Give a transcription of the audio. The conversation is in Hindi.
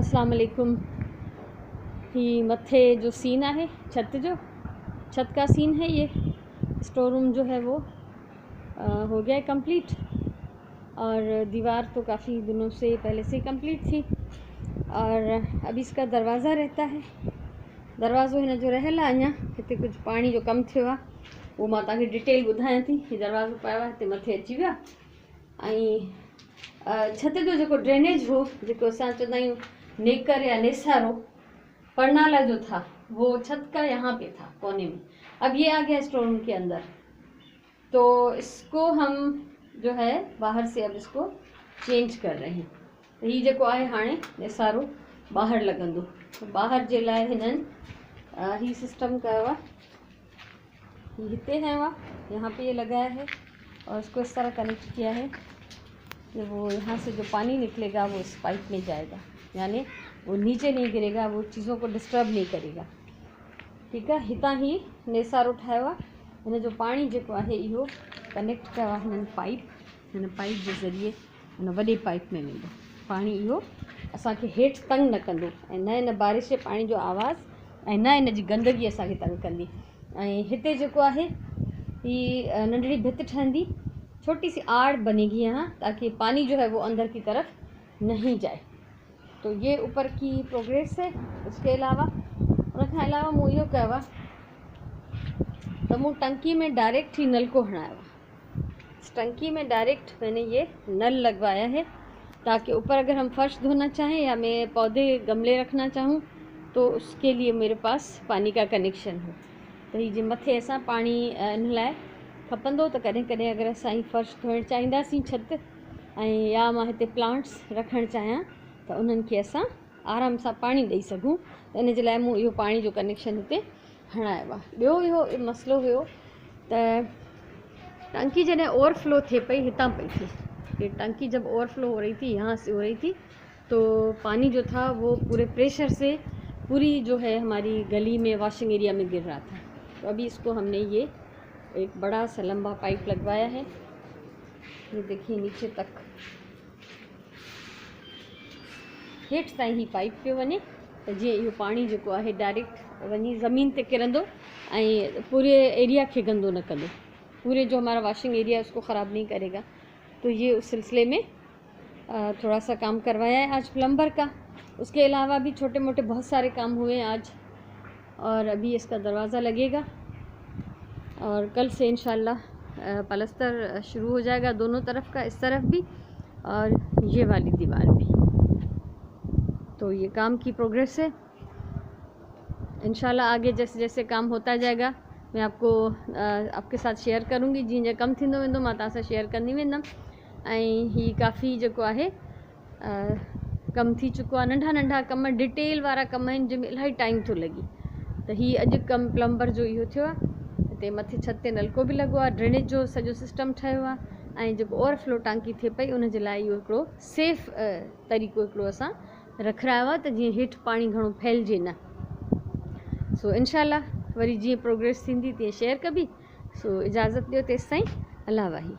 अस्सलाम वालेकुम। ही मथे जो सीन है छत का सीन है। ये स्टोर रूम जो है वो हो गया है कंप्लीट, और दीवार तो काफ़ी दिनों से पहले से कंप्लीट थी। और अभी इसका दरवाज़ा रहता है। दरवाज़ो हिन जो रहल आहे। अञा हिते कुछ पानी जो कम थियो आहे, वो मां तव्हांखे डिटेल ॿुधायां थी। ही दरवाज़ो पायो आहे, हिते मथे अची विया। ऐं छत जो जेको ड्रेनेज हो, जेको असां चवंदा आहियूं नेकर या नेसारो परनाला जो था, वो छत का यहाँ पे था कोने में। अब ये आ गया स्टोर रूम के अंदर, तो इसको हम जो है बाहर से अब इसको चेंज कर रहे हैं। तो ये जेको आहे हाणे नेसारो बाहर लगंदो। तो बाहर जे लाइ हिननि ही सिस्टम कयो आहे। हिते है वहाँ यहाँ पे ये लगाया है, और इसको इस तरह कनेक्ट किया है कि वो यहाँ से जो पानी निकलेगा वो इस पाइप में जाएगा, यानी वो नीचे नहीं गिरेगा, वो चीज़ों को डिस्टर्ब नहीं करेगा। ठीक है। हितां ही नेसारो ठाहियो आहे। हिन जो पानी जेको आहे इहो कनेक्ट कयो आहे हिननि पाइप। हिन पाइप जे ज़रिए हिन वॾे पाइप में वेंदो पानी। इहो असांखे हेठि तंग न कंदो, ऐं न हिन बारिश जे पाणी जो आवाज़ ऐं न हिन जी गंदगी असांखे तंग कंदी। ऐं हिते जेको आहे ही नंढड़ी भित ठहंदी, छोटी सी आड़ बनेगी यहाँ, ताकि पानी जो है वो अंदर की तरफ नहीं जाए। तो ये ऊपर की प्रोग्रेस है। उसके अलावा उनखां अलावा मूं इहो कयो आहे त मूं टंकी में डायरेक्ट ही नल को हणायो आहे। इस टंकी में डायरेक्ट मैंने ये नल लगवाया है, ताकि ऊपर अगर हम फर्श धोना चाहें या मैं पौधे गमले रखना चाहूँ तो उसके लिए मेरे पास पानी का कनेक्शन हो। तो ये जे मथे असां पानी इन लाइ खपंदो, त कॾहिं कॾहिं अगर असां ही फर्श धोइण चाहींदासीं छित, ऐं या मां हिते प्लांट्स रखणु चाहियां त उन्हनि खे असां आराम सां पाणी ॾेई सघूं। त इन जे लाइ मूं इहो पाणी जो कनेक्शन हिते हणायो आहे। ॿियो इहो मसइलो हुयो त टंकी जॾहिं ओवरफ्लो थिए पई, हितां पई थिए कि टंकी जब ओवरफ्लो हो रही थी, यहाँ से हो रही थी, तो पानी जो था वो पूरे प्रेशर से पूरी जो है हमारी गली में वॉशिंग एरिया में गिर रहा था। तो अभी इसको हमने ये एक बड़ा सा लंबा पाइप लगवाया है। ये देखिए नीचे तक हेठि ताईं ही पाइप पियो वञे, त जीअं इहो पाणी जेको आहे डायरेक्ट वञी ज़मीन ते किरंदो ऐं पूरे एरिया खे गंदो न कंदो, पूरे जो हमारा वॉशिंग एरिया है उसको ख़राब नहीं करेगा। तो ये उस सिलसिले में थोड़ा सा काम करवाया है आज प्लम्बर का। उसके अलावा भी छोटे मोटे बहुत सारे काम हुए हैं आज, और अभी इसका दरवाज़ा लगेगा, और कल से इंशाल्लाह पलस्तर शुरू हो जाएगा दोनों तरफ का, इस तरफ भी और ये वाली दीवार भी। तो ये काम की प्रोग्रेस है। इंशाल्लाह आगे जैसे जैसे काम होता जाएगा मैं आपको आपके साथ शेयर करूँगी। जीअं कम थींदो वेंदो मां तव्हां सां शेयर कंदी वेंदमि। ऐं ही काफ़ी जेको आहे कम थी चुको आहे। नंढा नंढा कम, डिटेल वारा कम आहिनि जंहिंमें इलाही टाइम थो लॻे। त ही अॼु कमु प्लम्बर जो इहो थियो आहे। हिते मथे छत ते नलको बि लॻो आहे, ड्रेनेज जो सॼो सिस्टम ठहियो आहे, ऐं जेको ओवरफ्लो टांकी थिए पई उन जे लाइ इहो हिकिड़ो सेफ तरीक़ो हिकिड़ो असां रखायो आहे, त जीअं हेठि पाणी घणो फैलिजे न। सो इंशाल्लाह वरी जीअं प्रोग्रेस थींदी तीअं शेयर कबी। सो इजाज़त ॾियो तेसि ताईं। अल्लाह वाही।